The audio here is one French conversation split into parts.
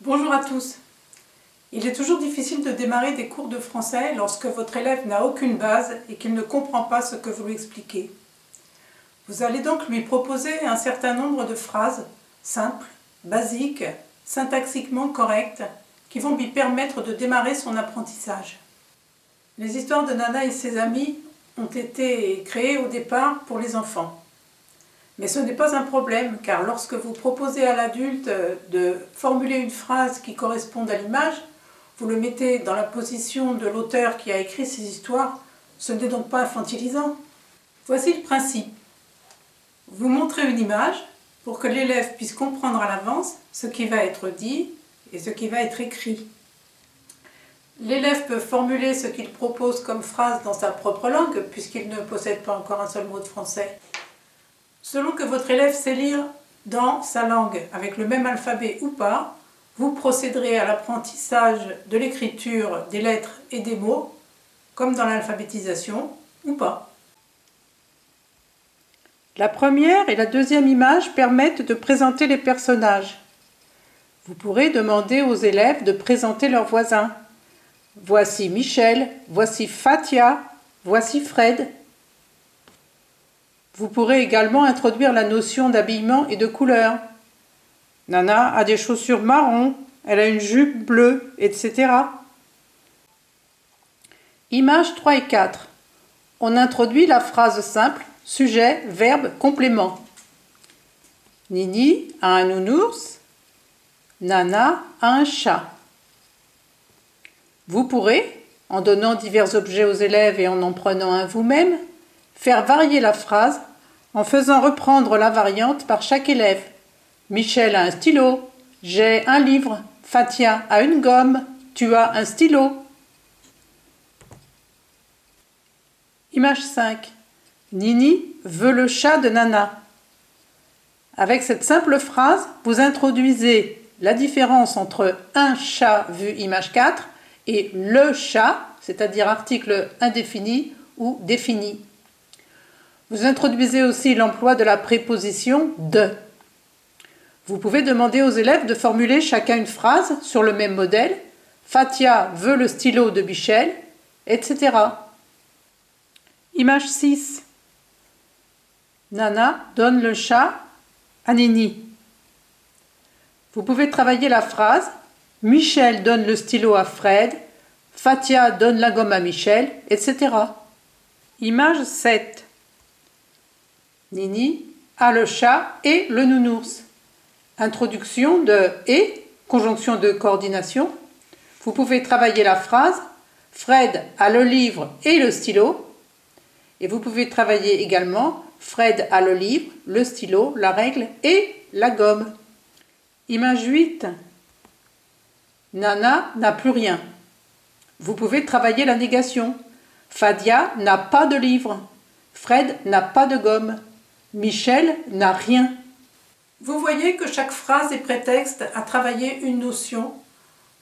Bonjour à tous. Il est toujours difficile de démarrer des cours de français lorsque votre élève n'a aucune base et qu'il ne comprend pas ce que vous lui expliquez. Vous allez donc lui proposer un certain nombre de phrases simples, basiques, syntaxiquement correctes, qui vont lui permettre de démarrer son apprentissage. Les histoires de Nana et ses amis ont été créées au départ pour les enfants. Mais ce n'est pas un problème, car lorsque vous proposez à l'adulte de formuler une phrase qui corresponde à l'image, vous le mettez dans la position de l'auteur qui a écrit ces histoires, ce n'est donc pas infantilisant. Voici le principe. Vous montrez une image pour que l'élève puisse comprendre à l'avance ce qui va être dit et ce qui va être écrit. L'élève peut formuler ce qu'il propose comme phrase dans sa propre langue, puisqu'il ne possède pas encore un seul mot de français. Selon que votre élève sait lire dans sa langue avec le même alphabet ou pas, vous procéderez à l'apprentissage de l'écriture des lettres et des mots, comme dans l'alphabétisation ou pas. La première et la deuxième image permettent de présenter les personnages. Vous pourrez demander aux élèves de présenter leurs voisins. Voici Michel, voici Fatia, voici Fred. Vous pourrez également introduire la notion d'habillement et de couleur. Nana a des chaussures marron, elle a une jupe bleue, etc. Images 3 et 4. On introduit la phrase simple, sujet, verbe, complément. Nini a un nounours, Nana a un chat. Vous pourrez, en donnant divers objets aux élèves et en prenant un vous-même, faire varier la phrase en faisant reprendre la variante par chaque élève. Michel a un stylo, j'ai un livre, Fatia a une gomme, tu as un stylo. Image 5. Nini veut le chat de Nana. Avec cette simple phrase, vous introduisez la différence entre un chat vu image 4 et le chat, c'est-à-dire article indéfini ou défini. Vous introduisez aussi l'emploi de la préposition « de ». Vous pouvez demander aux élèves de formuler chacun une phrase sur le même modèle. Fatia veut le stylo de Michel, etc. Image 6. Nana donne le chat à Nini. Vous pouvez travailler la phrase « Michel donne le stylo à Fred », Fatia donne la gomme à Michel, etc. Image 7. Nini a le chat et le nounours. Introduction de « et », conjonction de coordination. Vous pouvez travailler la phrase « Fred a le livre et le stylo ». Et vous pouvez travailler également « Fred a le livre, le stylo, la règle et la gomme ». Image 8. Nana n'a plus rien. Vous pouvez travailler la négation. Fadia n'a pas de livre. Fred n'a pas de gomme. Michel n'a rien. Vous voyez que chaque phrase est prétexte à travailler une notion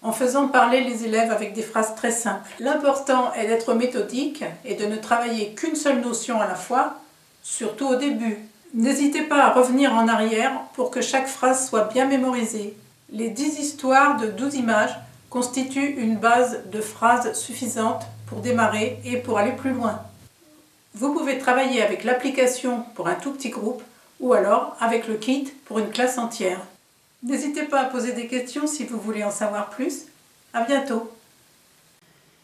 en faisant parler les élèves avec des phrases très simples. L'important est d'être méthodique et de ne travailler qu'une seule notion à la fois, surtout au début. N'hésitez pas à revenir en arrière pour que chaque phrase soit bien mémorisée. Les 10 histoires de 12 images constituent une base de phrases suffisante pour démarrer et pour aller plus loin. Vous pouvez travailler avec l'application pour un tout petit groupe ou alors avec le kit pour une classe entière. N'hésitez pas à poser des questions si vous voulez en savoir plus. À bientôt.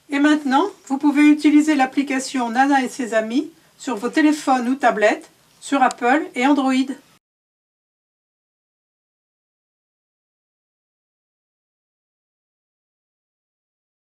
Et maintenant, vous pouvez utiliser l'application Nana et ses amis sur vos téléphones ou tablettes, sur Apple et Android.